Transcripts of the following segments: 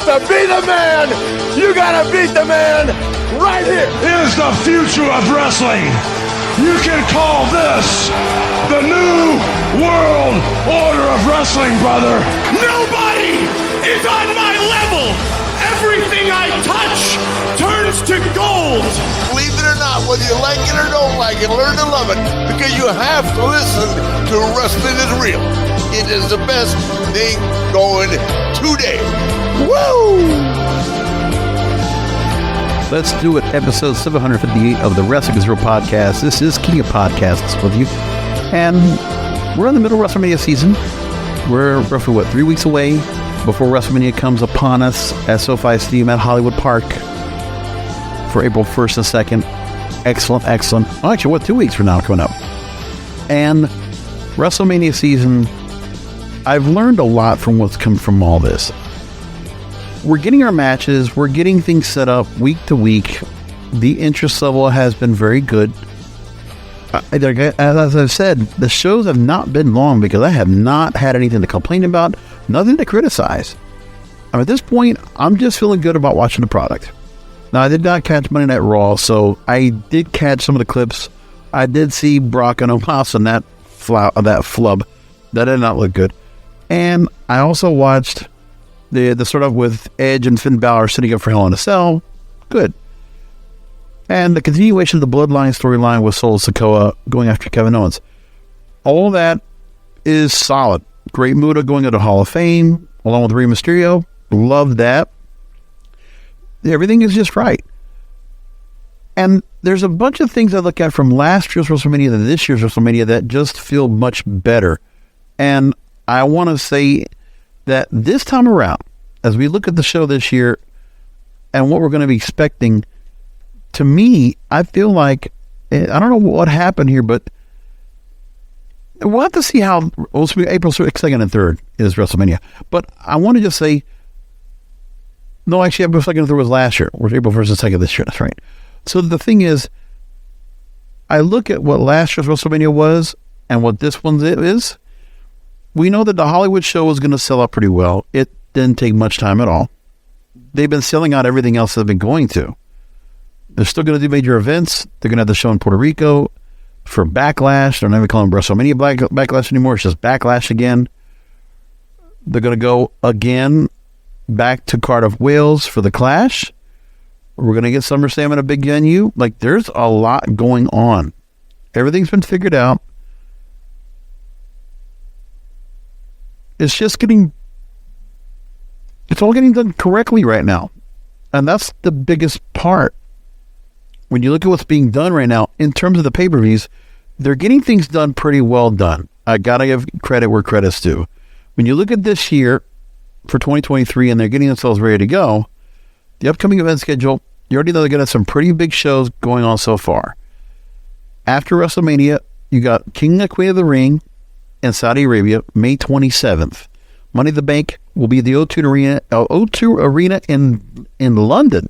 to be the man, you gotta beat the man right here. Is the future of wrestling. You can call this the new world order of wrestling, brother. Nobody is on my level. Everything I touch turns to gold. Believe it or not, whether you like it or don't like it, learn to love it, because you have to listen to Wrestling is Real. It is the best thing going today. Woo! Let's do it. Episode 758 of the Wrestling is Real podcast. This is King of Podcasts with you. And we're in the middle of WrestleMania season. We're roughly, 3 weeks away before WrestleMania comes upon us at SoFi Stadium at Hollywood Park for April 1st and 2nd. Excellent. Oh, actually, 2 weeks from now coming up. And WrestleMania season, I've learned a lot from what's come from all this. We're getting our matches. We're getting things set up week to week. The interest level has been very good. As I've said, the shows have not been long because I have not had anything to complain about, nothing to criticize. At this point, I'm just feeling good about watching the product. Now, I did not catch Monday Night Raw, so I did catch some of the clips. I did see Brock and Omos and that flub. That did not look good. And I also watched the start off with Edge and Finn Balor sitting up for Hell in a Cell. Good. And the continuation of the Bloodline storyline with Solo Sikoa going after Kevin Owens. All that is solid. Great Muta going into Hall of Fame along with Rey Mysterio. Love that. Everything is just right. And there's a bunch of things I look at from last year's WrestleMania than this year's WrestleMania that just feel much better. And I want to say that this time around, as we look at the show this year and what we're going to be expecting, to me, I feel like, I don't know what happened here, but we'll have to see how, April 2nd and 3rd is WrestleMania. But I want to just say, no, actually, April 2nd and 3rd was last year, or April 1st and 2nd this year, that's right. So the thing is, I look at what last year's WrestleMania was and what this one is. We know that the Hollywood show was going to sell out pretty well. It didn't take much time at all. They've been selling out everything else they've been going to. They're still going to do major events. They're going to have the show in Puerto Rico for Backlash. They're not even calling WrestleMania Backlash anymore. It's just Backlash again. They're going to go again back to Cardiff, Wales for the Clash. We're going to get SummerSlam in a big venue. Like, there's a lot going on. Everything's been figured out. It's all getting done correctly right now. And that's the biggest part. When you look at what's being done right now, in terms of the pay-per-views, they're getting things done pretty well done. I got to give credit where credit's due. When you look at this year for 2023 and they're getting themselves ready to go, the upcoming event schedule, you already know they're going to have some pretty big shows going on so far. After WrestleMania, you got King and Queen of the Ring in Saudi Arabia, May 27th. Money in the Bank will be at the O2 Arena in London.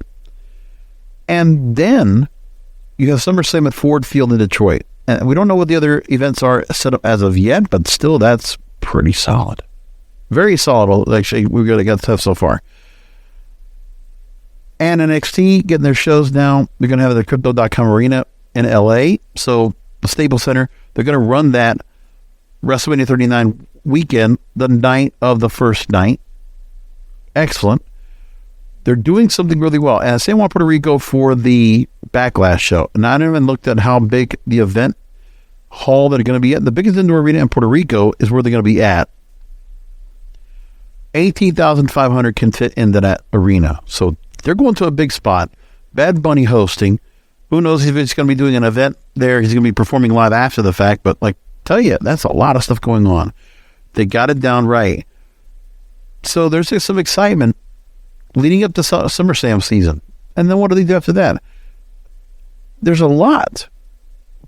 And then you have SummerSlam at Ford Field in Detroit. And we don't know what the other events are set up as of yet, but still, that's pretty solid. Very solid, actually. We've really got stuff so far. And NXT getting their shows now. They're going to have the Crypto.com Arena in LA. So the Staples Center, they're going to run that WrestleMania 39 weekend, the night of the first night. Excellent. They're doing something really well. And San Juan, Puerto Rico for the Backlash show. And I haven't even looked at how big the event hall that are going to be at. The biggest indoor arena in Puerto Rico is where they're going to be at. 18,500 can fit into that arena. So they're going to a big spot. Bad Bunny hosting. Who knows if he's going to be doing an event there. He's going to be performing live after the fact. But tell you, that's a lot of stuff going on. They got it down right. So there's just some excitement leading up to SummerSlam season. And then what do they do after that? There's a lot.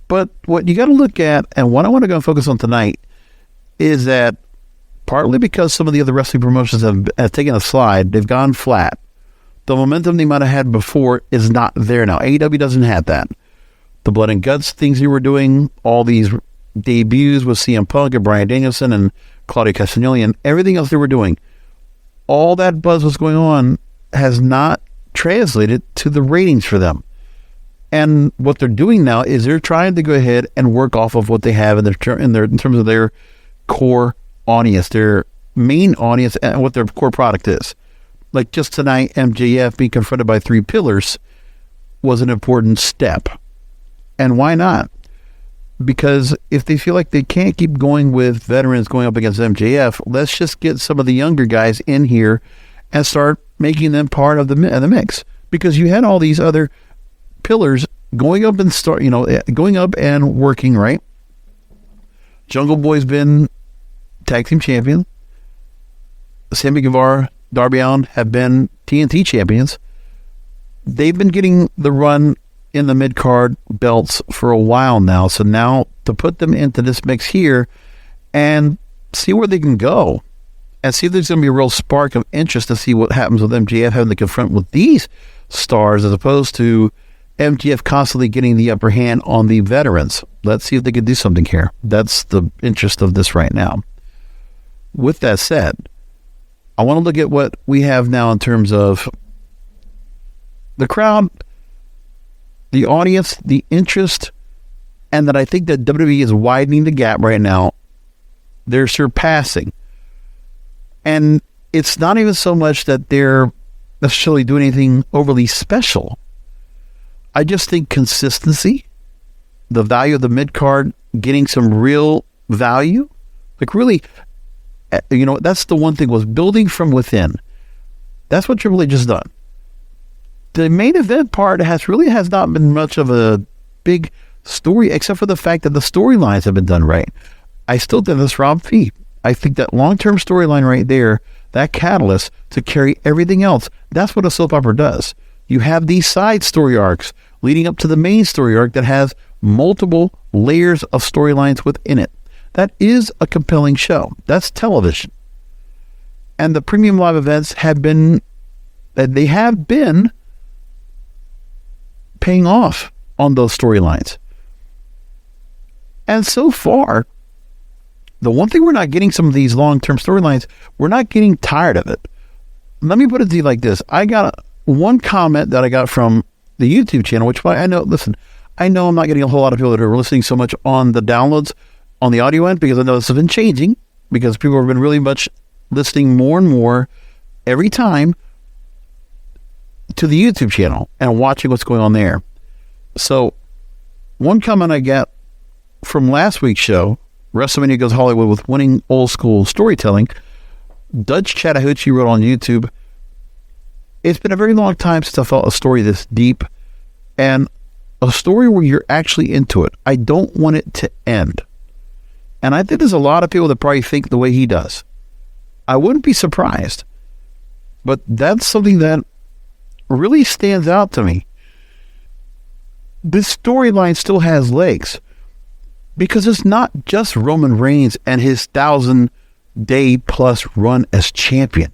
But what you got to look at, and what I want to go and focus on tonight, is that partly because some of the other wrestling promotions have taken a slide, they've gone flat. The momentum they might have had before is not there now. AEW doesn't have that. The blood and guts things they were doing, all these debuts with CM Punk and Bryan Danielson and Claudio Castagnoli and everything else they were doing, all that buzz was going on has not translated to the ratings for them. And what they're doing now is they're trying to go ahead and work off of what they have in terms of their core audience, their main audience, and what their core product is. Like just tonight, MJF being confronted by 3 pillars was an important step. And why not? Because if they feel like they can't keep going with veterans going up against MJF, let's just get some of the younger guys in here and start making them part of the mix. Because you had all these other pillars going up and working, right? Jungle Boy's been tag team champion. Sammy Guevara, Darby Allin have been TNT champions. They've been getting the run in the mid-card belts for a while now. So now to put them into this mix here and see where they can go and see if there's going to be a real spark of interest to see what happens with MJF having to confront with these stars as opposed to MJF constantly getting the upper hand on the veterans. Let's see if they can do something here. That's the interest of this right now. With that said, I want to look at what we have now in terms of the crowd, the audience, the interest, and that I think that WWE is widening the gap right now. They're surpassing. And it's not even so much that they're necessarily doing anything overly special. I just think consistency, the value of the mid-card, getting some real value, like really, that's the one thing, was building from within. That's what Triple H has done. The main event part has not been much of a big story, except for the fact that the storylines have been done right. I still think that's Rob Fee. I think that long-term storyline right there, that catalyst to carry everything else, that's what a soap opera does. You have these side story arcs leading up to the main story arc that has multiple layers of storylines within it. That is a compelling show. That's television. And the premium live events have been paying off on those storylines. And so far, the one thing we're not getting some of these long-term storylines, we're not getting tired of it. Let me put it to you like this. I got one comment that I got from the YouTube channel, which I know I'm not getting a whole lot of people that are listening so much on the downloads on the audio end, because I know this has been changing, because people have been really much listening more and more every time to the YouTube channel and watching what's going on there. So one comment I got from last week's show, WrestleMania Goes Hollywood with Winning Old School Storytelling, Dutch Chattahoochee wrote on YouTube, "It's been a very long time since I felt a story this deep, and a story where you're actually into it. I don't want it to end." And I think there's a lot of people that probably think the way he does. I wouldn't be surprised. But that's something that really stands out to me. This storyline still has legs, because it's not just Roman Reigns and his 1,000-day plus run as champion.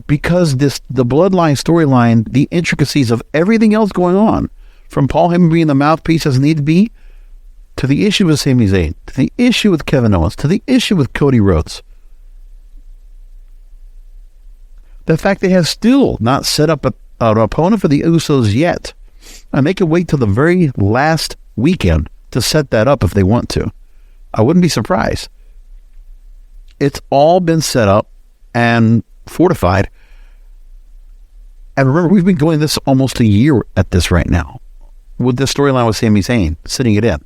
Because the Bloodline storyline, the intricacies of everything else going on, from Paul Heyman being the mouthpiece as need to be, to the issue with Sami Zayn, to the issue with Kevin Owens, to the issue with Cody Rhodes. The fact they have still not set up an opponent for the Usos yet, and they could wait till the very last weekend to set that up if they want to. I wouldn't be surprised. It's all been set up and fortified. And remember, we've been going this almost a year at this right now, with this storyline with Sami Zayn, sitting it in.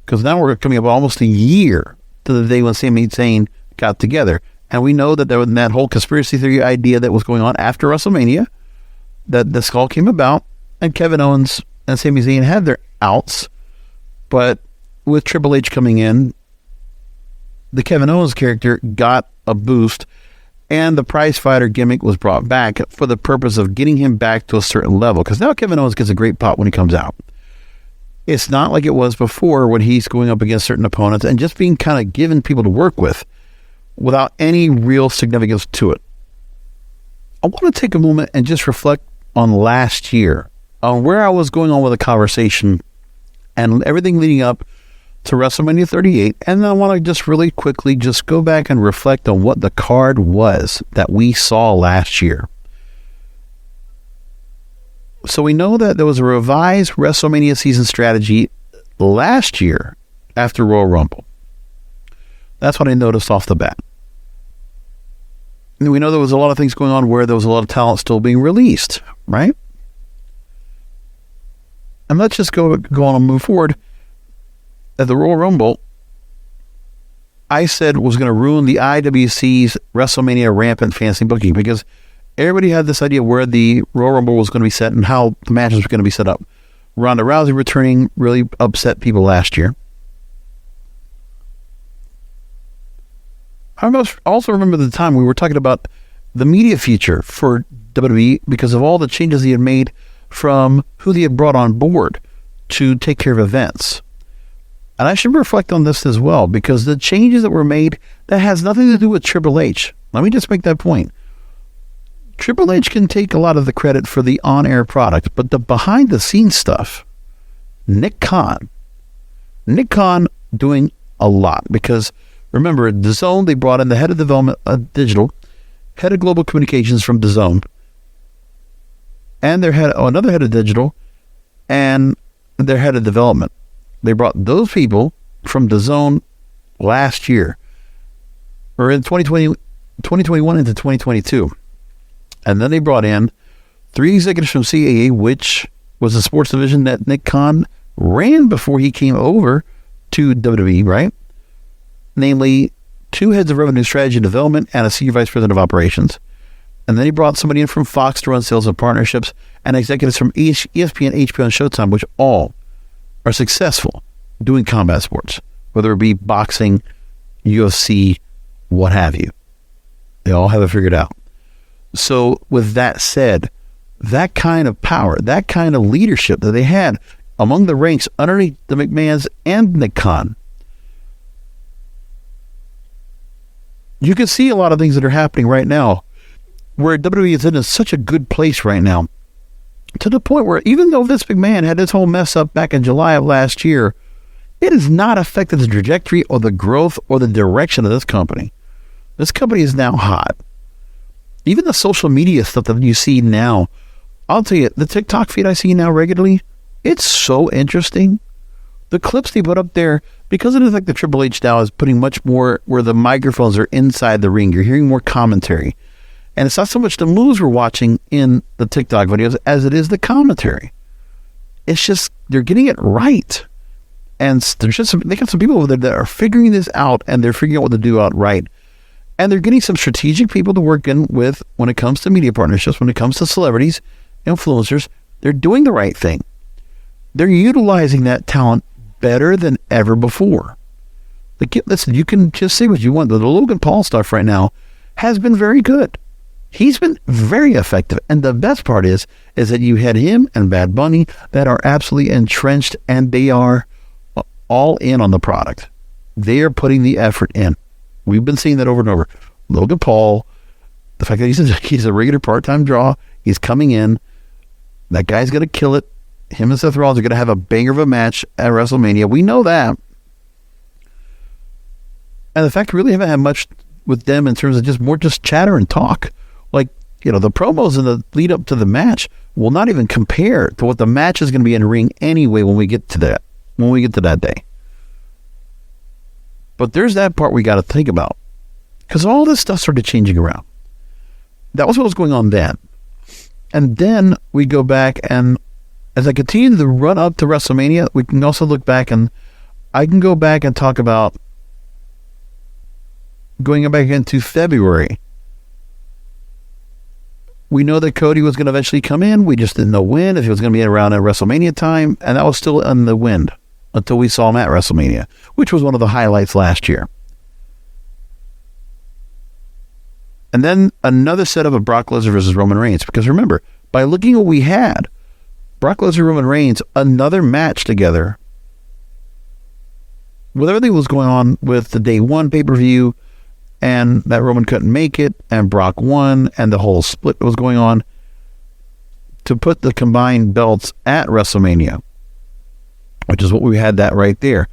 Because now we're coming up almost a year to the day when Sami Zayn got together. And we know that there was that whole conspiracy theory idea that was going on after WrestleMania, that this all came about, and Kevin Owens and Sami Zayn had their outs. But with Triple H coming in, the Kevin Owens character got a boost, and the prize fighter gimmick was brought back for the purpose of getting him back to a certain level. Because now Kevin Owens gets a great pop when he comes out. It's not like it was before when he's going up against certain opponents and just being kind of given people to work with without any real significance to it. I want to take a moment and just reflect on last year, on where I was going on with the conversation and everything leading up to WrestleMania 38, and I want to just really quickly just go back and reflect on what the card was that we saw last year. So we know that there was a revised WrestleMania season strategy last year after Royal Rumble. That's what I noticed off the bat. And we know there was a lot of things going on where there was a lot of talent still being released, right? And let's just go on and move forward. At the Royal Rumble, I said was going to ruin the IWC's WrestleMania rampant fantasy booking because everybody had this idea where the Royal Rumble was going to be set and how the matches were going to be set up. Ronda Rousey returning really upset people last year. I also remember the time we were talking about the media feature for WWE because of all the changes he had made from who they had brought on board to take care of events. And I should reflect on this as well, because the changes that were made, that has nothing to do with Triple H. Let me just make that point. Triple H can take a lot of the credit for the on-air product, but the behind-the-scenes stuff, Nick Khan doing a lot, because remember, DAZN, they brought in the head of development, digital, head of global communications from DAZN, and their another head of digital, and their head of development. They brought those people from DAZN last year, or in 2021 into 2022. And then they brought in 3 executives from CAA, which was a sports division that Nick Khan ran before he came over to WWE, right? Namely, 2 heads of revenue strategy and development and a senior vice president of operations. And then he brought somebody in from Fox to run sales and partnerships, and executives from ESPN, HBO, and Showtime, which all are successful doing combat sports, whether it be boxing, UFC, what have you. They all have it figured out. So with that said, that kind of power, that kind of leadership that they had among the ranks underneath the McMahons and Nick Khan, you can see a lot of things that are happening right now where WWE is in such a good place right now, to the point where even though Vince McMahon had this whole mess up back in July of last year, it has not affected the trajectory or the growth or the direction of this company. This company is now hot. Even the social media stuff that you see now, I'll tell you, the TikTok feed I see now regularly, it's so interesting. The clips they put up there, because it is like the Triple H style, is putting much more where the microphones are inside the ring. You're hearing more commentary. And it's not so much the moves we're watching in the TikTok videos as it is the commentary. It's just, they're getting it right. And there's just they got some people over there that are figuring this out, and they're figuring out what to do outright. And they're getting some strategic people to work in with when it comes to media partnerships, when it comes to celebrities, influencers. They're doing the right thing. They're utilizing that talent better than ever before. Like, listen, you can just say what you want. The Logan Paul stuff right now has been very good. He's been very effective. And the best part is that you had him and Bad Bunny that are absolutely entrenched, and they are all in on the product. They are putting the effort in. We've been seeing that over and over. Logan Paul, the fact that he's a regular part-time draw, he's coming in. That guy's going to kill it. Him and Seth Rollins are going to have a banger of a match at WrestleMania. We know that. And the fact we really haven't had much with them in terms of just chatter and talk. Like, you know, the promos in the lead up to the match will not even compare to what the match is going to be in the ring anyway when we get to that day. But there's that part we got to think about, because all this stuff started changing around. That was what was going on then. And then we go back, and as I continue to run up to WrestleMania, we can also look back, and I can go back and talk about going back into February. We know that Cody was going to eventually come in. We just didn't know when, if he was going to be around at WrestleMania time, and that was still in the wind until we saw him at WrestleMania, which was one of the highlights last year. And then another setup of Brock Lesnar versus Roman Reigns, because remember, by looking at what we had, Brock Lesnar, Roman Reigns, another match together, with everything that was going on with the day one pay-per-view, and that Roman couldn't make it, and Brock won, and the whole split was going on, to put the combined belts at WrestleMania, which is what we had that right there.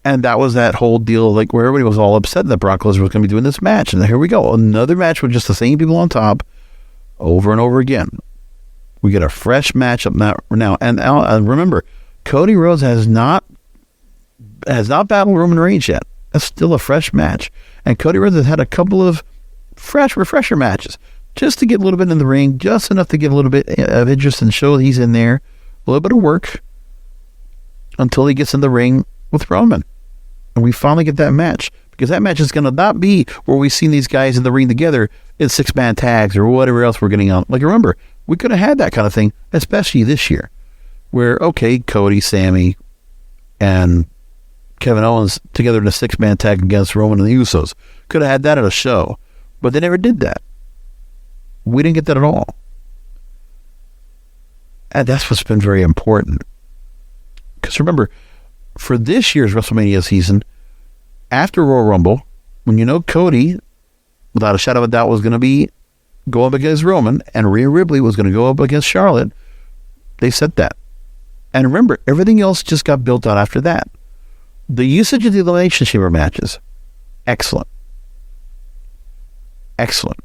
And that was that whole deal, like, where everybody was all upset that Brock Lesnar was going to be doing this match. And here we go. Another match with just the same people on top over and over again. We get a fresh matchup now. And remember, Cody Rhodes has not battled Roman Reigns yet. That's still a fresh match. And Cody Rhodes has had a couple of fresh refresher matches just to get a little bit in the ring, just enough to give a little bit of interest and show that he's in there. A little bit of work until he gets in the ring with Roman. And we finally get that match, because that match is going to not be where we've seen these guys in the ring together in 6-man tags or whatever else we're getting on. Like, remember, we could have had that kind of thing, especially this year, where, okay, Cody, Sammy, and Kevin Owens together in a 6-man tag against Roman and the Usos. Could have had that at a show, but they never did that. We didn't get that at all. And that's what's been very important. Because remember, for this year's WrestleMania season, after Royal Rumble, when you know Cody, without a shadow of a doubt, was going to be go up against Roman, and Rhea Ripley was going to go up against Charlotte, they said that. And remember, everything else just got built out after that. The usage of the Elimination Chamber matches, excellent. Excellent.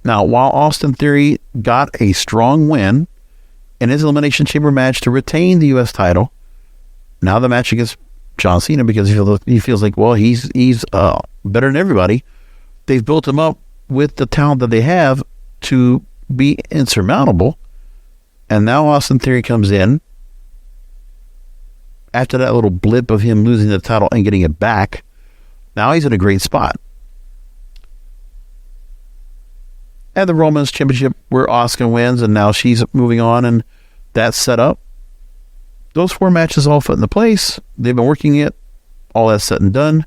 Now, while Austin Theory got a strong win in his Elimination Chamber match to retain the U.S. title, now the match against John Cena, because he feels like, well, he's better than everybody. They've built him up with the talent that they have to be insurmountable. And now Austin Theory comes in after that little blip of him losing the title and getting it back. Now he's in a great spot. And the Roman's Championship, where Asuka wins, and now she's moving on, and that's set up. Those 4 matches all fit into place. They've been working it. All that's said and done.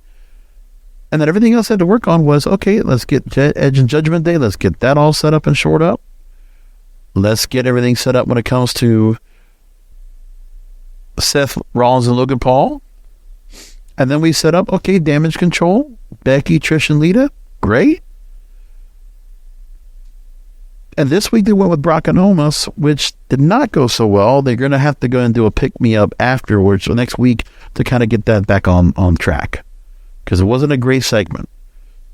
And then everything else I had to work on was, okay, let's get Edge and Judgment Day. Let's get that all set up and shored up. Let's get everything set up when it comes to Seth Rollins and Logan Paul. And then we set up, okay, Damage Control, Becky, Trish, and Lita. Great. And this week they went with Brock and Omos, which did not go so well. They're going to have to go and do a pick-me-up afterwards, so next week, to kind of get that back on track. Because it wasn't a great segment.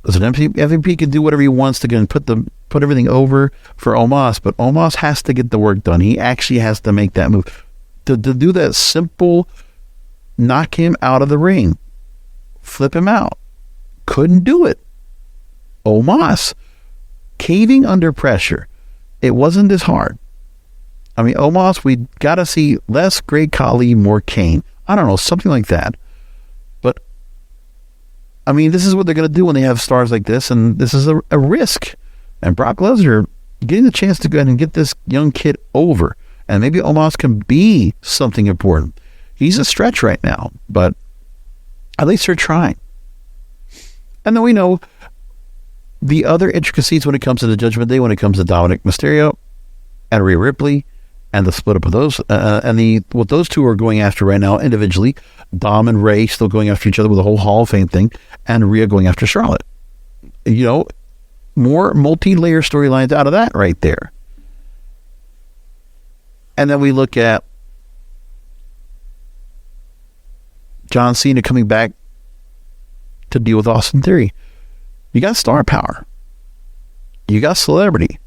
So MVP can do whatever he wants to go and put everything over for Omos, but Omos has to get the work done. He actually has to make that move. To do that simple, knock him out of the ring, flip him out. Couldn't do it. Omos, caving under pressure. It wasn't this hard. I mean, Omos, we got to see less Great Khali, more Kane. I don't know, something like that. But, I mean, this is what they're going to do when they have stars like this, and this is a risk. And Brock Lesnar getting the chance to go ahead and get this young kid over, and maybe Omos can be something important. He's a stretch right now, but at least they're trying. And then we know the other intricacies when it comes to the Judgment Day, when it comes to Dominic Mysterio and Rhea Ripley, and the split up of those, and what those two are going after right now individually. Dom and Ray still going after each other with the whole Hall of Fame thing, and Rhea going after Charlotte. You know, more multi-layer storylines out of that right there. And then we look at John Cena coming back to deal with Austin Theory. You got star power. You got celebrity.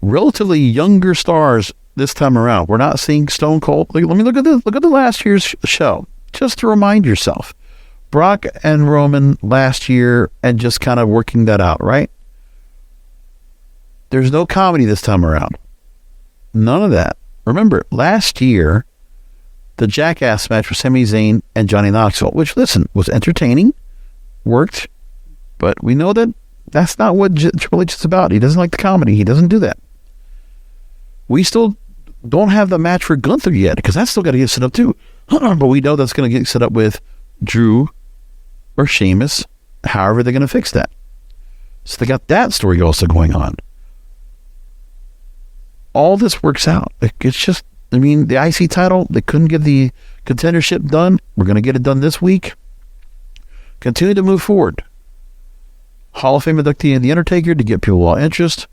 Relatively younger stars this time around. We're not seeing Stone Cold. Let me look at this. Look at the last year's show. Just to remind yourself. Brock and Roman last year, and just kind of working that out, right? There's no comedy this time around. None of that. Remember, last year, the Jackass match for Sami Zayn and Johnny Knoxville, which, listen, was entertaining, worked, but we know that that's not what Triple H is about. He doesn't like the comedy. He doesn't do that. We still don't have the match for Gunther yet, because that's still got to get set up too. But we know that's going to get set up with Drew or Sheamus, however they're going to fix that. So they got that story also going on. All this works out. It's just, I mean, the IC title, they couldn't get the contendership done. We're going to get it done this week. Continue to move forward. Hall of Fame inductee and The Undertaker to get people all interest.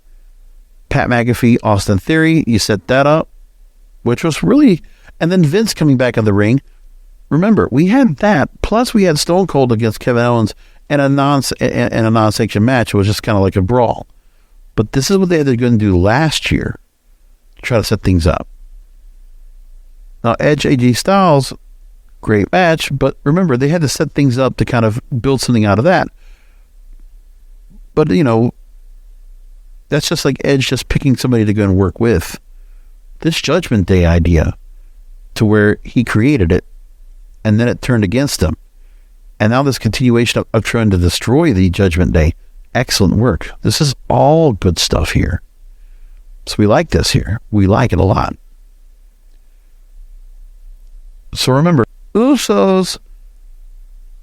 Pat McAfee, Austin Theory, you set that up, which was really, and then Vince coming back on the ring. Remember, we had that, plus we had Stone Cold against Kevin Owens and a non-sanctioned match. It was just kind of like a brawl. But this is what they had to go and do last year to try to set things up. Now, Edge, AJ Styles, great match, but remember, they had to set things up to kind of build something out of that. But, that's just like Edge just picking somebody to go and work with. This Judgment Day idea, to where he created it, and then it turned against him. And now this continuation of trying to destroy the Judgment Day. Excellent work. This is all good stuff here. So we like this here. We like it a lot. So remember, Usos,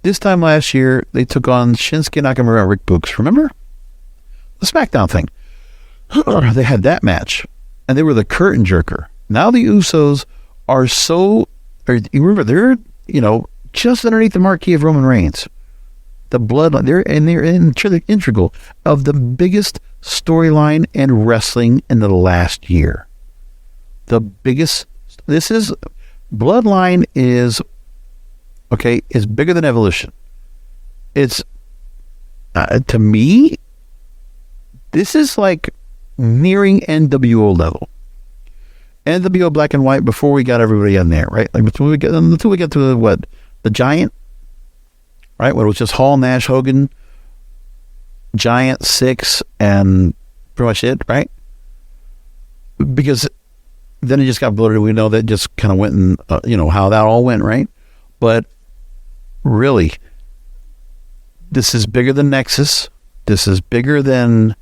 this time last year, they took on Shinsuke Nakamura and Rick Books. Remember? The SmackDown thing. They had that match. And they were the curtain jerker. Now the Usos are you remember, they're, just underneath the marquee of Roman Reigns. The Bloodline, they're integral of the biggest storyline in wrestling in the last year. The biggest, Bloodline is bigger than Evolution. It's, to me, this is like nearing NWO level. NWO Black and White before we got everybody in there, right? Like until we get to the Giant, right? When it was just Hall, Nash, Hogan, Giant, Six, and pretty much it, right? Because then it just got bloated. We know that just kind of went and, how that all went, right? But really, this is bigger than Nexus. This is bigger than,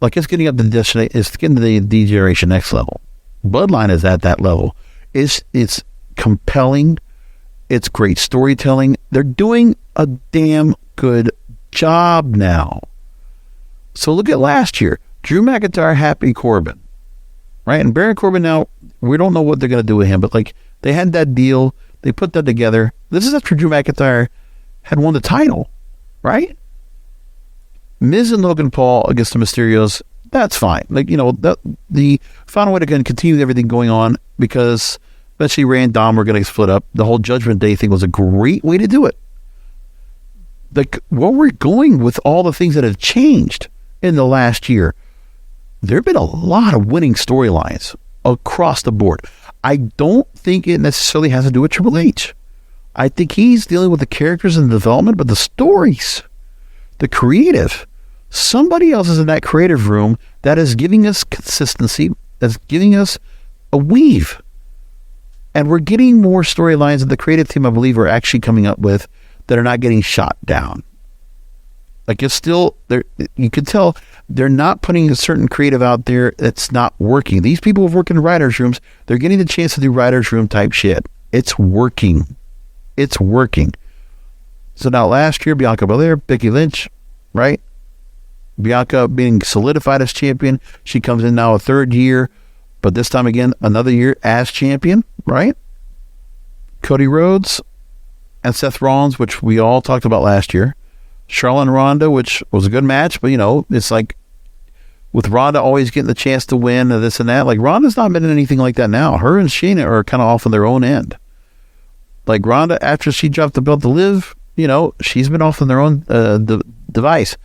it's getting up to it's getting to the D-Generation X level. Bloodline is at that level. It's compelling. It's great storytelling. They're doing a damn good job now. So look at last year. Drew McIntyre, Happy Corbin, right? And Baron Corbin now, we don't know what they're going to do with him, but they had that deal. They put that together. This is after Drew McIntyre had won the title, right? Miz and Logan Paul against the Mysterios, that's fine. The final way to continue everything going on, because eventually Ray and Dom were going to split up. The whole Judgment Day thing was a great way to do it. Where we're going with all the things that have changed in the last year, there have been a lot of winning storylines across the board. I don't think it necessarily has to do with Triple H. I think he's dealing with the characters and the development, but the stories, the creative, somebody else is in that creative room that is giving us consistency, that's giving us a weave. And we're getting more storylines that the creative team, I believe, are actually coming up with that are not getting shot down. It's still there. You can tell they're not putting a certain creative out there that's not working. These people who work in writers' rooms, they're getting the chance to do writers' room type shit. It's working. It's working. So now last year, Bianca Belair, Becky Lynch, right? Bianca being solidified as champion. She comes in now a third year, but this time again, another year as champion, right? Cody Rhodes and Seth Rollins, which we all talked about last year. Charlotte and Ronda, which was a good match, but it's like with Ronda always getting the chance to win and this and that. Ronda's not been in anything like that now. Her and Shayna are kind of off on their own end. Ronda, after she dropped the belt to Liv, she's been off on their own device.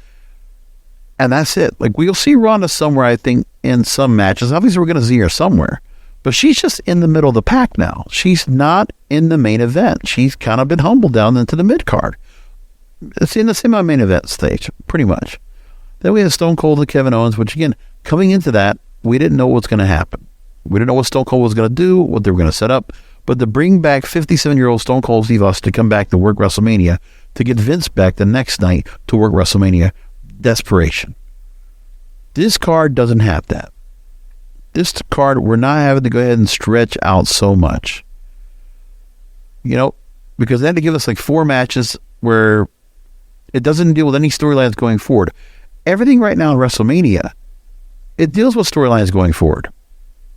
And that's it. We'll see Ronda somewhere, I think, in some matches. Obviously, we're going to see her somewhere. But she's just in the middle of the pack now. She's not in the main event. She's kind of been humbled down into the mid-card. It's in the semi-main event stage, pretty much. Then we had Stone Cold and Kevin Owens, which, again, coming into that, we didn't know what's going to happen. We didn't know what Stone Cold was going to do, what they were going to set up. But to bring back 57-year-old Stone Cold Steve Austin to come back to work WrestleMania, to get Vince back the next night to work WrestleMania, desperation. This card doesn't have that. This card, we're not having to go ahead and stretch out so much. Because they had to give us 4 matches where it doesn't deal with any storylines going forward. Everything right now in WrestleMania, it deals with storylines going forward.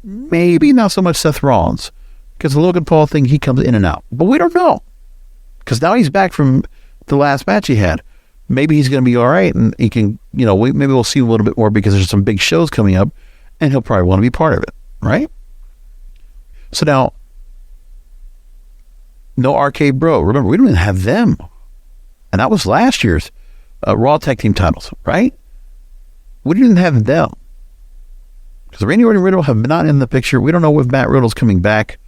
Maybe not so much Seth Rollins, because the Logan Paul thing, he comes in and out. But we don't know. Because now he's back from the last match he had. Maybe he's going to be all right, and he can, maybe we'll see a little bit more because there's some big shows coming up, and he'll probably want to be part of it, right? So now, no RK Bro. Remember, we didn't even have them. And that was last year's Raw Tag Team titles, right? We didn't have them. Because Randy Orton and Riddle have not in the picture. We don't know if Matt Riddle's coming back.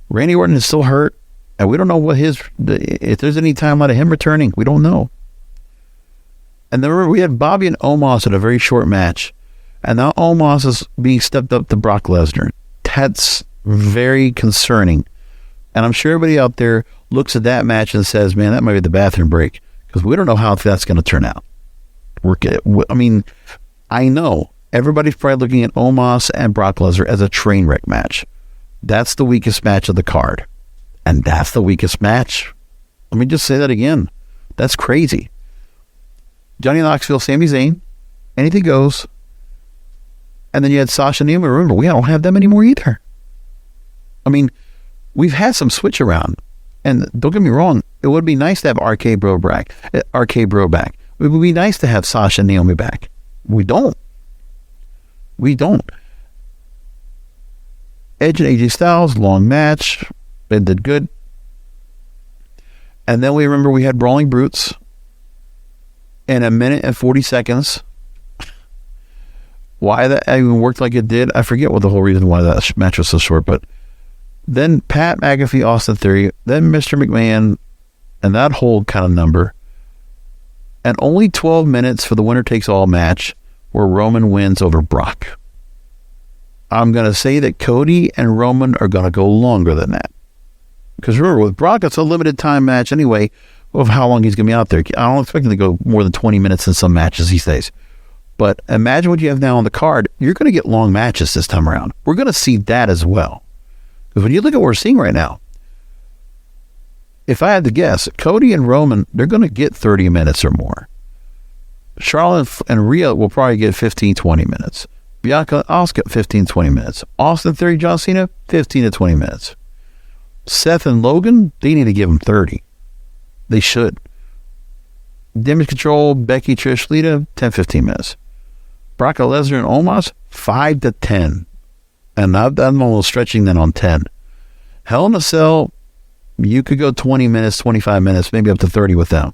Randy Orton is still hurt. And we don't know what if there's any timeline of him returning. We don't know. And then remember, we had Bobby and Omos in a very short match. And now Omos is being stepped up to Brock Lesnar. That's very concerning. And I'm sure everybody out there looks at that match and says, man, that might be the bathroom break. Because we don't know how that's going to turn out. I know everybody's probably looking at Omos and Brock Lesnar as a train wreck match. That's the weakest match of the card. And that's the weakest match. Let me just say that again. That's crazy. Johnny Knoxville, Sami Zayn, anything goes. And then you had Sasha and Naomi. Remember, we don't have them anymore either. I mean, we've had some switch around. And don't get me wrong, it would be nice to have RK Bro back. It would be nice to have Sasha and Naomi back. We don't. Edge and AJ Styles, long match. It did good. And then we remember we had Brawling Brutes in 1 minute and 40 seconds. Why that even worked like it did, I forget what the whole reason why that match was so short, but then Pat McAfee, Austin Theory, then Mr. McMahon, and that whole kind of number. And only 12 minutes for the winner takes all match where Roman wins over Brock. I'm going to say that Cody and Roman are going to go longer than that. Because remember, with Brock, it's a limited time match anyway of how long he's going to be out there. I don't expect him to go more than 20 minutes in some matches these days. But imagine what you have now on the card. You're going to get long matches this time around. We're going to see that as well. Because when you look at what we're seeing right now, if I had to guess, Cody and Roman, they're going to get 30 minutes or more. Charlotte and Rhea will probably get 15, 20 minutes. Bianca, Asuka, 15, 20 minutes. Austin Theory, John Cena, 15 to 20 minutes. Seth and Logan, they need to give them 30. They should. Damage Control, Becky, Trish, Lita, 10, 15 minutes. Brock Lesnar and Omos, 5 to 10. And I'm almost stretching that on 10. Hell in a Cell, you could go 20 minutes, 25 minutes, maybe up to 30 with them.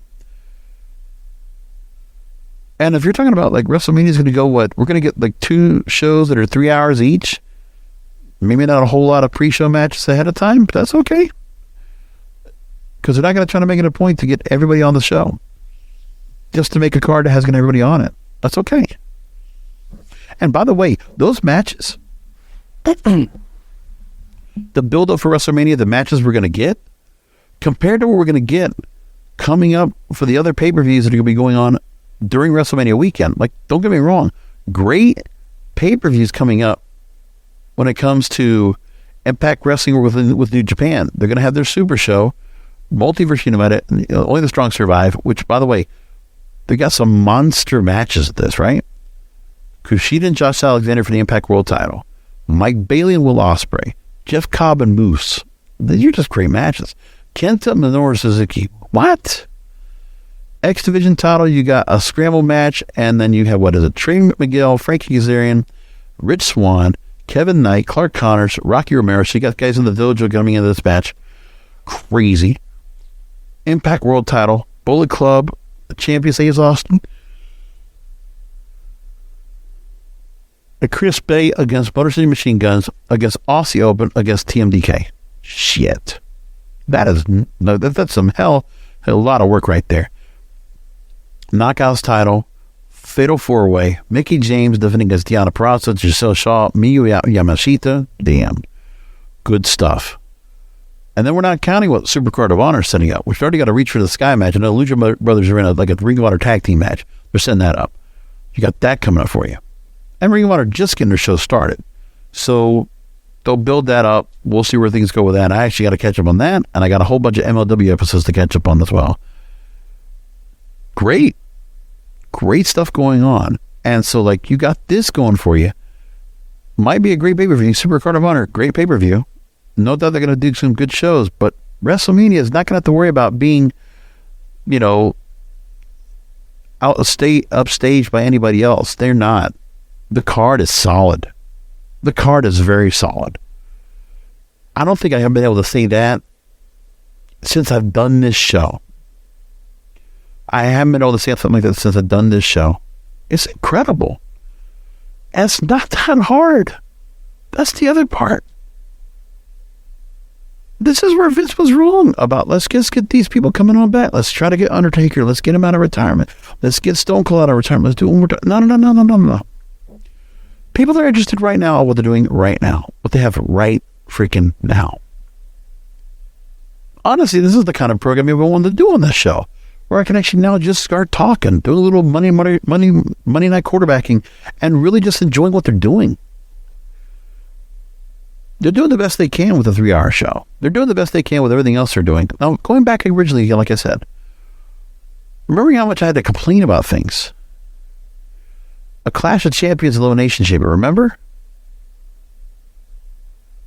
And if you're talking about like WrestleMania is going to go what? We're going to get like 2 shows that are 3 hours each. Maybe not a whole lot of pre-show matches ahead of time, but that's okay. Because they're not going to try to make it a point to get everybody on the show. Just to make a card that has everybody on it. That's okay. And by the way, those matches, the build-up for WrestleMania, the matches we're going to get, compared to what we're going to get coming up for the other pay-per-views that are going to be going on during WrestleMania weekend. Like, don't get me wrong, great pay-per-views coming up when it comes to Impact Wrestling with New Japan. They're going to have their Super Show, Multiverse United, Only the Strong Survive, which, by the way, they got some monster matches at this, right? Kushida and Josh Alexander for the Impact World title. Mike Bailey and Will Ospreay. Jeff Cobb and Moose. These are just great matches. Kenta Minoru Suzuki. What? X Division title, you got a scramble match, and then you have, Trey McMichael, Frankie Kazarian, Rich Swann, Kevin Knight, Clark Connors, Rocky Romero. So you got guys in the dojo coming into this match. Crazy. Impact World title. Bullet Club. The champion Ace Austin. A Chris Bay against Motor City Machine Guns against Aussie Open against TMDK. Shit. That's some hell, a lot of work right there. Knockouts title, Fatal 4-Way, Mickie James defending against Deonna Purrazzo, Giselle Shaw, Miyu Yamashita. Damn. Good stuff. And then we're not counting what Supercard of Honor is setting up. We've already got a Reach for the Sky match. I know Lucha Brothers are in a Ring of Honor tag team match. They're setting that up. You got that coming up for you. And Ring of Honor just getting their show started. So they'll build that up. We'll see where things go with that. I actually got to catch up on that. And I got a whole bunch of MLW episodes to catch up on as well. Great stuff going on. And so, you got this going for you. Might be a great pay-per-view. Supercard of Honor, great pay-per-view. No doubt they're going to do some good shows, but WrestleMania is not going to have to worry about being, upstaged by anybody else. They're not. The card is solid. The card is very solid. I don't think I have been able to say that since I've done this show. I haven't been able to say something like that since I've done this show. It's incredible. And it's not that hard. That's the other part. This is where Vince was wrong about, let's just get these people coming on back. Let's try to get Undertaker. Let's get him out of retirement. Let's get Stone Cold out of retirement. Let's do it one more time. No. People that are interested right now are what they're doing right now. What they have right freaking now. Honestly, this is the kind of programming we wanted to do on this show, where I can actually now just start talking, do a little Monday night quarterbacking, and really just enjoying what they're doing. They're doing the best they can with a 3-hour show. They're doing the best they can with everything else they're doing. Now, going back originally, like I said, remembering how much I had to complain about things. A Clash of Champions Elimination Chamber, remember?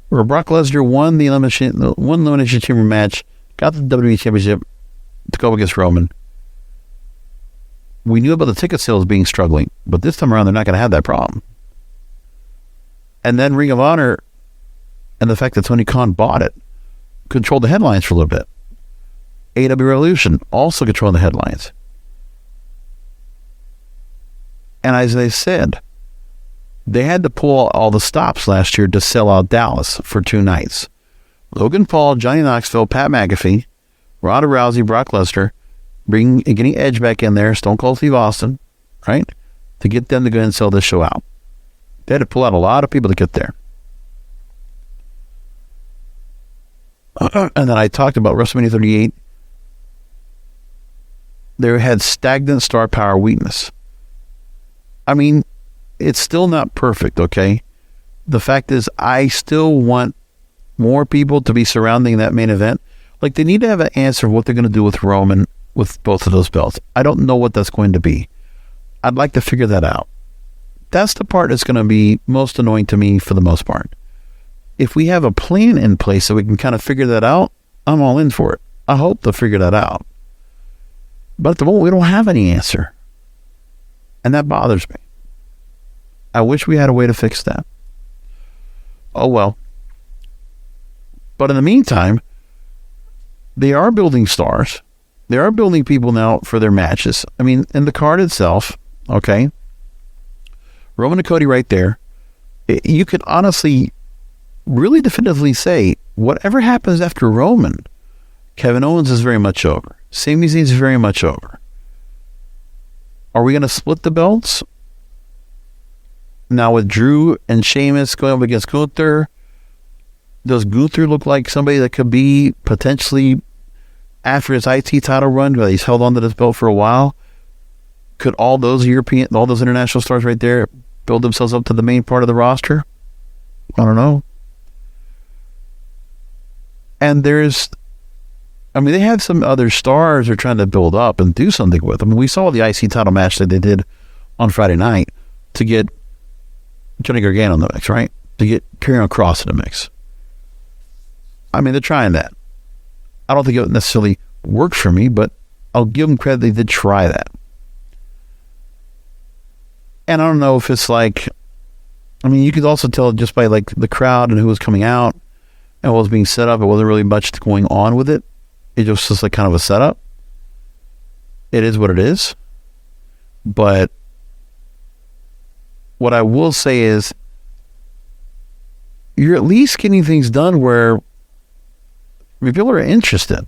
Where Brock Lesnar won the Elimination Chamber match, got the WWE Championship to go against Roman. We knew about the ticket sales being struggling, but this time around they're not going to have that problem. And then Ring of Honor, and the fact that Tony Khan bought it, controlled the headlines for a little bit. AEW Revolution also controlled the headlines. And as they said, they had to pull all the stops last year to sell out Dallas for 2 nights. Logan Paul, Johnny Knoxville, Pat McAfee, Ronda Rousey, Brock Lesnar, getting Edge back in there, Stone Cold Steve Austin, right? To get them to go ahead and sell this show out. They had to pull out a lot of people to get there. And then I talked about WrestleMania 38. They had stagnant star power weakness. I mean, it's still not perfect, okay? The fact is, I still want more people to be surrounding that main event. Like, they need to have an answer of what they're going to do with Roman with both of those belts. I don't know what that's going to be. I'd like to figure that out. That's the part that's going to be most annoying to me for the most part. If we have a plan in place so we can kind of figure that out, I'm all in for it. I hope they'll figure that out. But at the moment, we don't have any answer. And that bothers me. I wish we had a way to fix that. Oh well. But in the meantime, they are building stars. They are building people now for their matches. I mean, in the card itself, okay, Roman and Cody right there, you could honestly really definitively say, whatever happens after Roman, Kevin Owens is very much over. Sami Zayn is very much over. Are we going to split the belts? Now with Drew and Sheamus going up against Gunther, does Gunther look like somebody that could be potentially, after his IT title run, where he's held onto this belt for a while, could all those international stars right there build themselves up to the main part of the roster? I don't know. And they have some other stars they're trying to build up and do something with. I mean, we saw the IC title match that they did on Friday night to get Johnny Gargano in the mix, right? To get Karrion Kross in the mix. I mean, they're trying that. I don't think it necessarily worked for me, but I'll give them credit, they did try that. And I don't know if it's like, I mean, you could also tell just by like the crowd and who was coming out and what was being set up, it wasn't really much going on with it. It was just like kind of a setup. It is what it is. But what I will say is, you're at least getting things done where people are interested.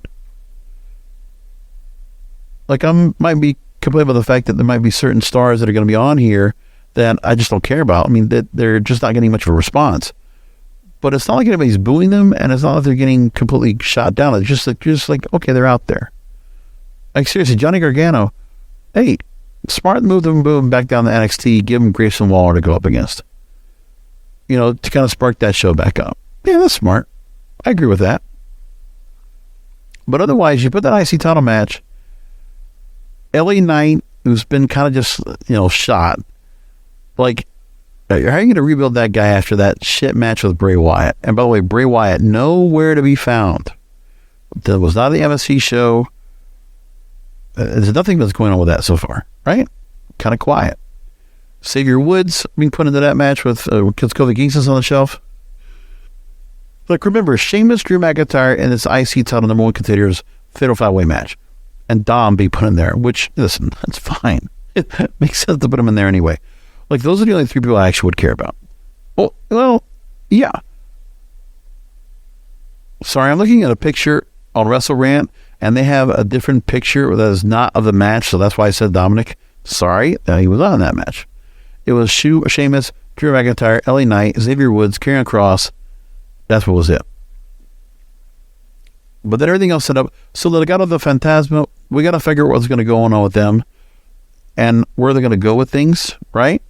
Like, I might be complaining about the fact that there might be certain stars that are going to be on here that I just don't care about. I mean, that they're just not getting much of a response. But it's not like anybody's booing them, and it's not like they're getting completely shot down. It's just like okay, they're out there. Like, seriously, Johnny Gargano, hey, smart move to move him back down to NXT, give him Grayson Waller to go up against. You know, to kind of spark that show back up. Yeah, that's smart. I agree with that. But otherwise, you put that IC title match, LA Knight, who's been kind of just, shot. Like, how are you going to rebuild that guy after that shit match with Bray Wyatt? And by the way, Bray Wyatt, nowhere to be found. That was not the MSC show. There's nothing that's going on with that so far, right? Kind of quiet. Xavier Woods being put into that match with Kofi Kingston on the shelf. Like, remember, Sheamus, Drew McIntyre, and this IC title number one contenders fatal 5-way match. And Dom be put in there, which, listen, that's fine. It makes sense to put him in there anyway. Like, those are the only three people I actually would care about. Well, yeah. Sorry, I'm looking at a picture on WrestleRant, and they have a different picture that is not of the match, so that's why I said Dominic. Sorry, he was not in that match. It was Sheamus, Drew McIntyre, LA Knight, Xavier Woods, Karrion Kross. That's what was it. But then everything else set up. So they got all the Phantasma. We got to figure out what's going to go on with them and where they're going to go with things, right?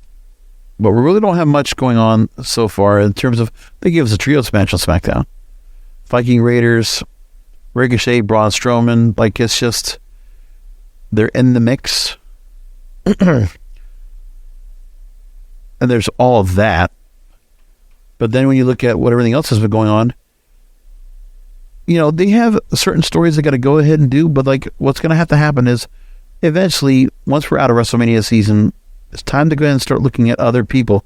But we really don't have much going on so far in terms of, they gave us a trios match on SmackDown. Viking Raiders, Ricochet, Braun Strowman. Like, it's just, they're in the mix. And there's all of that. But then when you look at what everything else has been going on, you know, they have certain stories they got to go ahead and do, but like, what's going to have to happen is eventually, once we're out of WrestleMania season, it's time to go ahead and start looking at other people.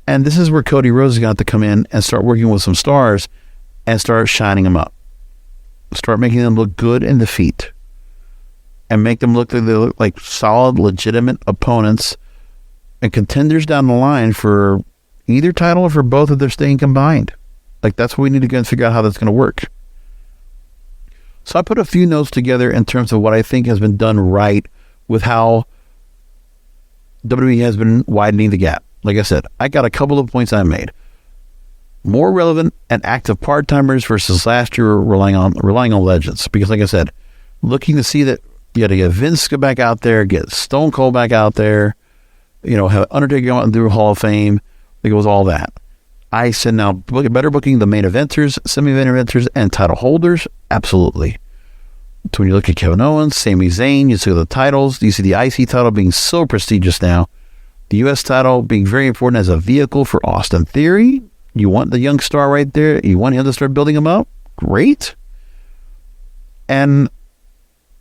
And this is where Cody Rhodes is going to have to come in and start working with some stars and start shining them up. Start making them look good in the feet. And make them look like they look like solid, legitimate opponents and contenders down the line for either title or for both if they're staying combined. Like, that's what we need to go and figure out how that's going to work. So I put a few notes together in terms of what I think has been done right with how WWE has been widening the gap. Like I said, I got a couple of points I made. More relevant and active part-timers versus last year relying on legends. Because like I said, looking to see that you got to get Vince back out there, get Stone Cold back out there, you know, have Undertaker go out and do Hall of Fame. I think it was all that. I said now, better booking the main eventers, semi-main eventers, and title holders. Absolutely. So when you look at Kevin Owens, Sami Zayn, you see the titles. You see the IC title being so prestigious now. The US title being very important as a vehicle for Austin Theory. You want the young star right there. You want him to start building him up. Great. And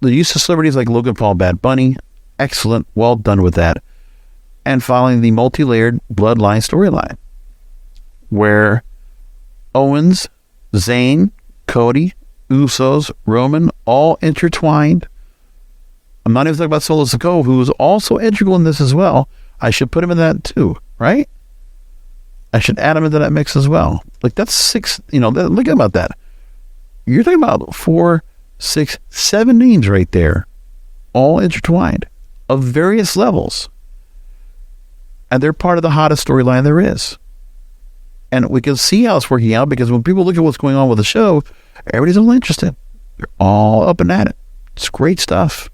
the use of celebrities like Logan Paul, Bad Bunny. Excellent. Well done with that. And following the multi-layered Bloodline storyline, where Owens, Zayn, Cody, Usos, Roman, all intertwined. I'm not even talking about Solo Sikoa, who is also integral in this as well. I should put him in that too, right? I should add him into that mix as well. Like, that's 6, you know, look about that. You're talking about 4, 6, 7 names right there, all intertwined of various levels. And they're part of the hottest storyline there is. And we can see how it's working out because when people look at what's going on with the show, everybody's all interested. They're all up and at it. It's great stuff.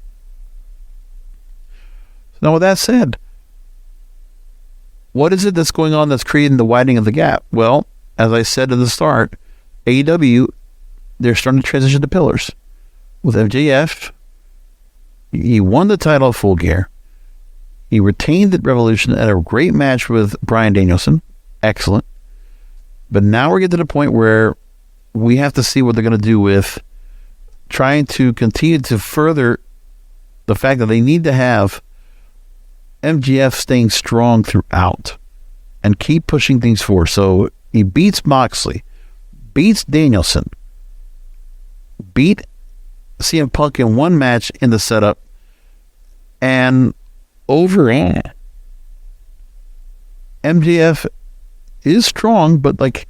Now, with that said, what is it that's going on that's creating the widening of the gap? Well, as I said at the start, AEW, they're starting to transition to pillars. With MJF, he won the title of Full Gear. He retained the Revolution at a great match with Bryan Danielson. Excellent. But now we're getting to the point where we have to see what they're going to do with trying to continue to further the fact that they need to have MJF staying strong throughout and keep pushing things forward. So he beats Moxley, beats Danielson, beat CM Punk in one match in the setup, and overall, MJF is strong, but like,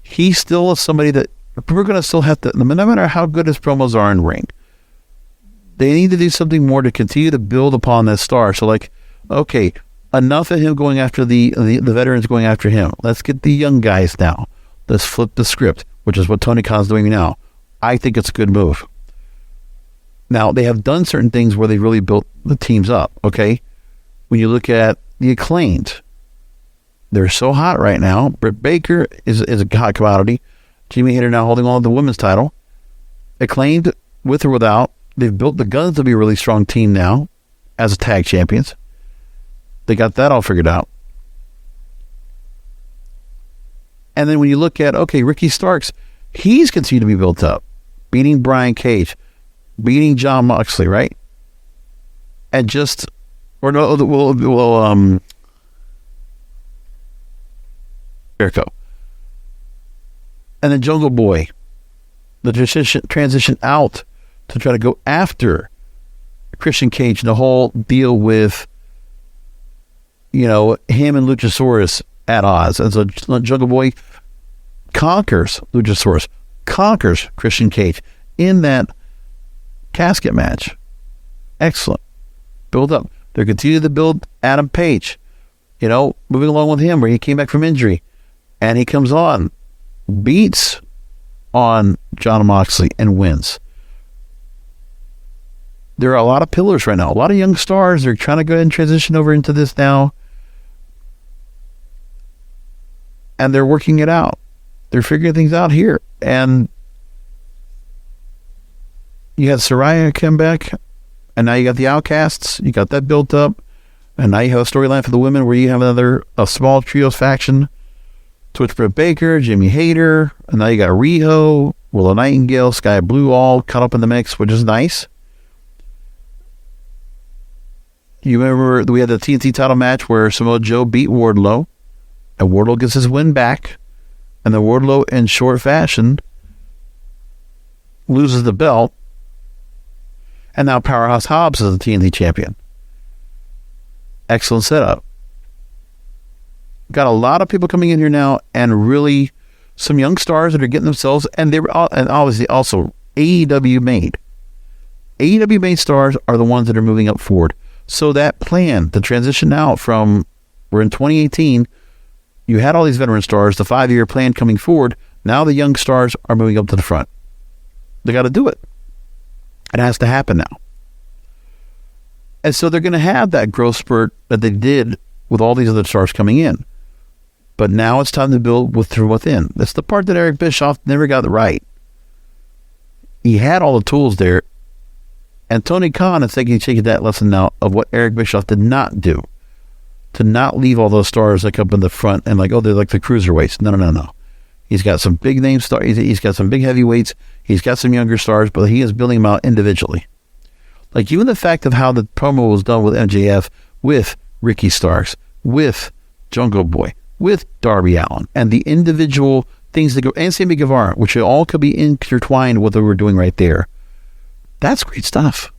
he still is somebody that we're going to still have to, no matter how good his promos are in ring, they need to do something more to continue to build upon that star. So like, okay, enough of him going after the veterans going after him. Let's get the young guys now. Let's flip the script, which is what Tony Khan's doing now. I think it's a good move. Now, they have done certain things where they really built the teams up, okay? When you look at the Acclaimed, they're so hot right now. Britt Baker is a hot commodity. Jimmy Hayter now holding on to the women's title. Acclaimed, with or without, they've built the Guns to be a really strong team now as tag champions. They got that all figured out. And then when you look at, okay, Ricky Starks, he's continued to be built up. Beating Brian Cage, beating John Moxley, right? And just, or no, Jericho. And then Jungle Boy, the transition out to try to go after Christian Cage and the whole deal with, him and Luchasaurus at odds. And so Jungle Boy conquers Luchasaurus, conquers Christian Cage in that casket match. Excellent. Build up. They continue to build Adam Page, moving along with him where he came back from injury. And he comes on, beats on Jon Moxley and wins. There are a lot of pillars right now. A lot of young stars. They're trying to go ahead and transition over into this now. And they're working it out. They're figuring things out here. And you had Saraya come back. And now you got the Outcasts. You got that built up. And now you have a storyline for the women where you have a small trios faction. Twitch Britt Baker, Jimmy Hayter. And now you got Riho, Willow Nightingale, Sky Blue all caught up in the mix, which is nice. You remember we had the TNT title match where Samoa Joe beat Wardlow. And Wardlow gets his win back. And then Wardlow, in short fashion, loses the belt. And now Powerhouse Hobbs is the TNT champion. Excellent setup. Got a lot of people coming in here now, and really some young stars that are getting themselves, and obviously also AEW made. AEW made stars are the ones that are moving up forward. So that plan, the transition out from, we're in 2018, you had all these veteran stars, the 5-year plan coming forward. Now the young stars are moving up to the front. They got to do it. It has to happen now. And so they're going to have that growth spurt that they did with all these other stars coming in. But now it's time to build from within. That's the part that Eric Bischoff never got right. He had all the tools there. And Tony Khan is taking that lesson now of what Eric Bischoff did not do. To not leave all those stars like up in the front and like, oh, they're like the cruiserweights. No. He's got some big name stars. He's got some big heavyweights. He's got some younger stars, but he is building them out individually. Like even the fact of how the promo was done with MJF, with Ricky Starks, with Jungle Boy, with Darby Allin, and the individual things that go, and Sammy Guevara, which all could be intertwined with what we're doing right there. That's great stuff.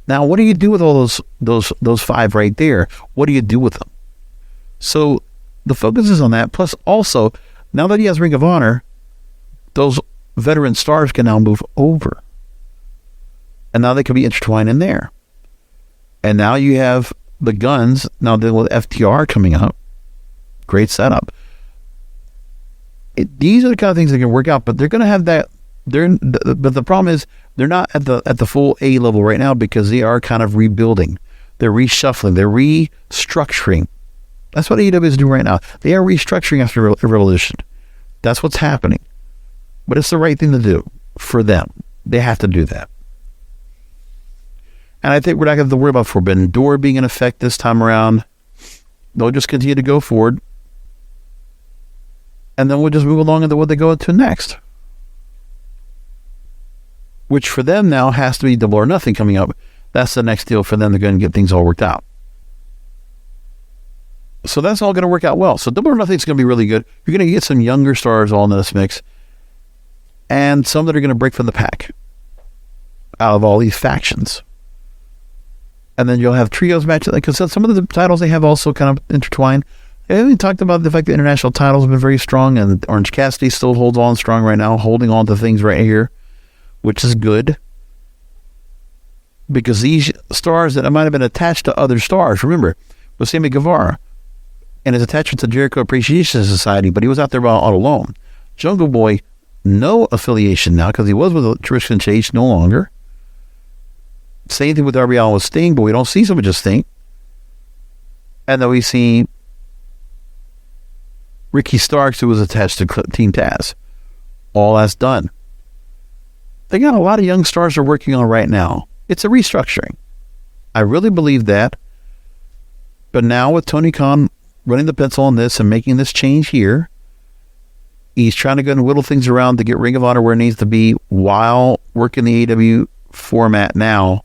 Now, what do you do with all those 5 right there? What do you do with them? So the focus is on that. Plus, also, now that he has Ring of Honor, those veteran stars can now move over. And now they can be intertwined in there. And now you have the Guns, now then with FTR coming up. Great setup. These are the kind of things that can work out, but they're going to have that. But the problem is they're not at the full A level right now because they are kind of rebuilding. They're reshuffling. They're restructuring. That's what AEW is doing right now. They are restructuring after Revolution. That's what's happening. But it's the right thing to do for them. They have to do that. And I think we're not going to have to worry about Forbidden Door being in effect this time around. They'll just continue to go forward. And then we'll just move along into what they go into next. Which for them now has to be Double or Nothing coming up. That's the next deal for them to go and get things all worked out. So that's all going to work out well. So Double or Nothing is going to be really good. You're going to get some younger stars all in this mix. And some that are going to break from the pack. Out of all these factions. And then you'll have trios matches. Because some of the titles they have also kind of intertwined. We talked about the fact that international titles have been very strong. And Orange Cassidy still holds on strong right now. Holding on to things right here. Which is good. Because these stars that might have been attached to other stars. Remember, with Sammy Guevara. And his attachment to Jericho Appreciation Society. But he was out there all alone. Jungle Boy, no affiliation now. Because he was with Christian Cage no longer. Same thing with Darby Allin with Sting. But we don't see so much as Sting. And then we see Ricky Starks, who was attached to Team Taz. All that's done. They got a lot of young stars they're working on right now. It's a restructuring. I really believe that. But now with Tony Khan running the pencil on this and making this change here, he's trying to go and whittle things around to get Ring of Honor where it needs to be while working the AEW format now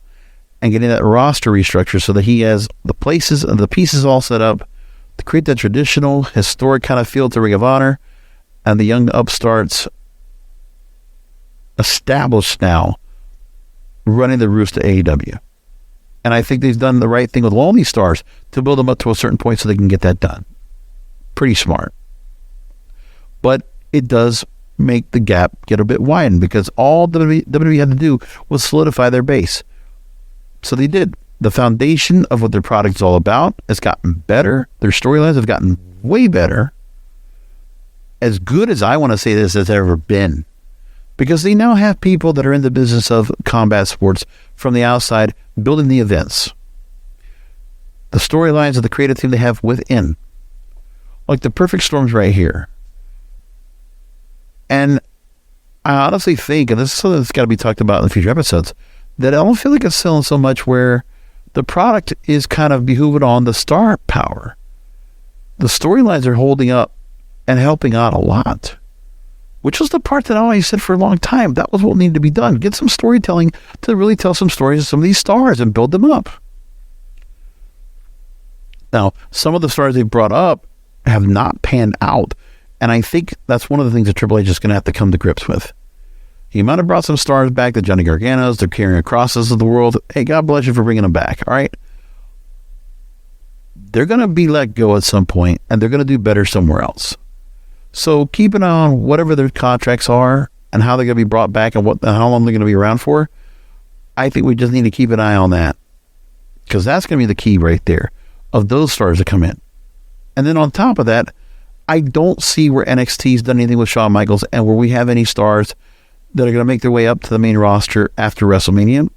and getting that roster restructure so that he has the pieces all set up to create that traditional, historic kind of feel to Ring of Honor, and the young upstarts established now running the roost to AEW. And I think they've done the right thing with all these stars to build them up to a certain point so they can get that done. Pretty smart. But it does make the gap get a bit widened because all WWE had to do was solidify their base. So they did. The foundation of what their product is all about has gotten better. Their storylines have gotten way better. As good as I want to say this has ever been. Because they now have people that are in the business of combat sports from the outside building the events. The storylines of the creative team they have within. Like the perfect storm's right here. And I honestly think, and this is something that's got to be talked about in the future episodes, that I don't feel like it's selling so much where the product is kind of behooving on the star power. The storylines are holding up and helping out a lot. Which was the part that I always said for a long time. That was what needed to be done. Get some storytelling to really tell some stories of some of these stars and build them up. Now, some of the stars they brought up have not panned out. And I think that's one of the things that Triple H is going to have to come to grips with. He might have brought some stars back, the Johnny Garganos, the Karrion Crosses of the world. Hey, God bless you for bringing them back, all right? They're going to be let go at some point, and they're going to do better somewhere else. So keep an eye on whatever their contracts are and how they're going to be brought back and how long they're going to be around for. I think we just need to keep an eye on that because that's going to be the key right there of those stars that come in. And then on top of that, I don't see where NXT's done anything with Shawn Michaels and where we have any stars that are going to make their way up to the main roster after WrestleMania.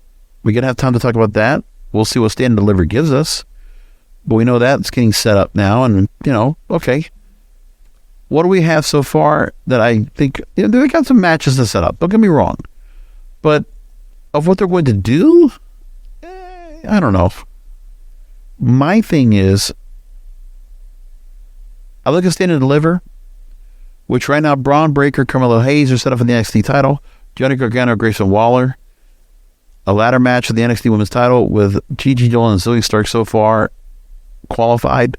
We're going to have time to talk about that. We'll see what Stand and Deliver gives us. But we know that it's getting set up now and, okay. What do we have so far that I think, they got some matches to set up. Don't get me wrong. But of what they're going to do, I don't know. My thing is, I look at Stand and Deliver, which right now, Braun Breaker, Carmelo Hayes are set up for the NXT title. Johnny Gargano, Grayson Waller. A ladder match for the NXT Women's title with Gigi Dolan and Zoe Stark so far qualified.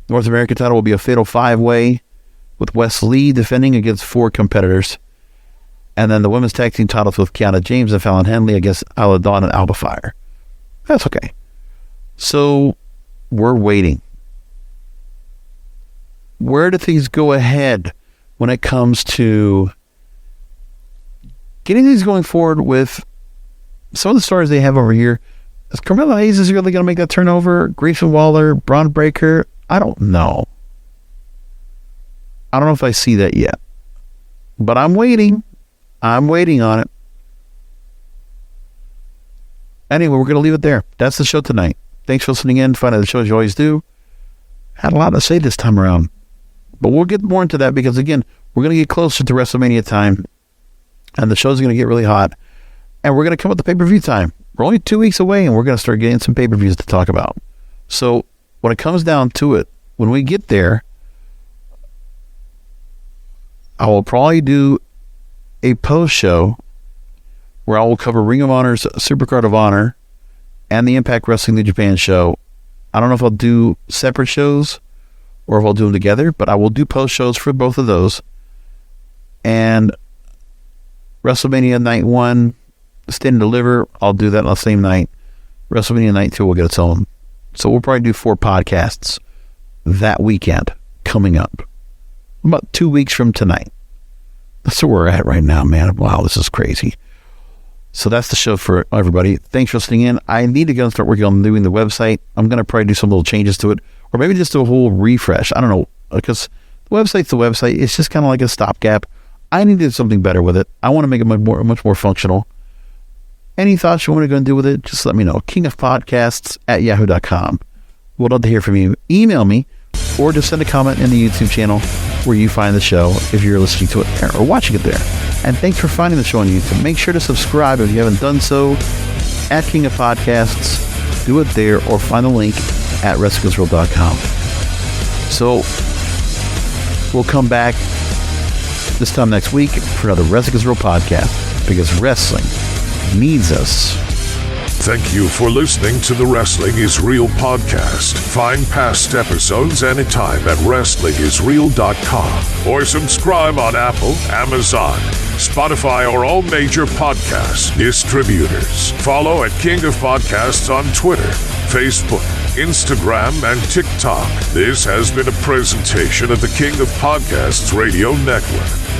North American title will be a fatal 5-way with Wes Lee defending against 4 competitors. And then the women's tag team titles with Kiana James and Fallon Henley against Isla Dawn and Alba Fire. That's okay. So, we're waiting. Where do things go ahead when it comes to getting things going forward with some of the stars they have over here? Is Carmelo Hayes is really going to make that turnover? Grayson Waller, Braun Breaker? I don't know. I don't know if I see that yet. But I'm waiting. I'm waiting on it. Anyway, we're going to leave it there. That's the show tonight. Thanks for listening in. Find out the show as you always do. Had a lot to say this time around. But we'll get more into that because, again, we're going to get closer to WrestleMania time. And the show's going to get really hot. And we're going to come up with the pay-per-view time. We're only 2 weeks away, and we're going to start getting some pay-per-views to talk about. So when it comes down to it, when we get there, I will probably do a post-show where I will cover Ring of Honor's Supercard of Honor and the Impact Wrestling New Japan show. I don't know if I'll do separate shows or if I'll do them together, but I will do post-shows for both of those. And WrestleMania Night 1, Stand and Deliver, I'll do that on the same night. WrestleMania Night 2 will get its own. So we'll probably do 4 podcasts that weekend coming up. About 2 weeks from tonight. That's where we're at right now, man. Wow, this is crazy. So that's the show for everybody. Thanks for listening in. I need to go and start working on doing the website. I'm going to probably do some little changes to it. Or maybe just do a whole refresh. I don't know. Because the website's the website. It's just kind of like a stopgap. I need to do something better with it. I want to make it much more functional. Any thoughts you want to go and do with it, just let me know. kingofpodcasts@yahoo.com. We'd love to hear from you. Email me or just send a comment in the YouTube channel where you find the show if you're listening to it there or watching it there. And thanks for finding the show on YouTube. Make sure to subscribe if you haven't done so at King of Podcasts. Do it there or find the link at WrestlingIsReal.com. So we'll come back this time next week for another Wrestling is Real podcast because wrestling needs us. Thank you for listening to the Wrestling is Real podcast. Find past episodes anytime at WrestlingIsReal.com or subscribe on Apple, Amazon, Spotify, or all major podcast distributors. Follow at King of Podcasts on Twitter, Facebook, Instagram, and TikTok. This has been a presentation of the King of Podcasts Radio Network.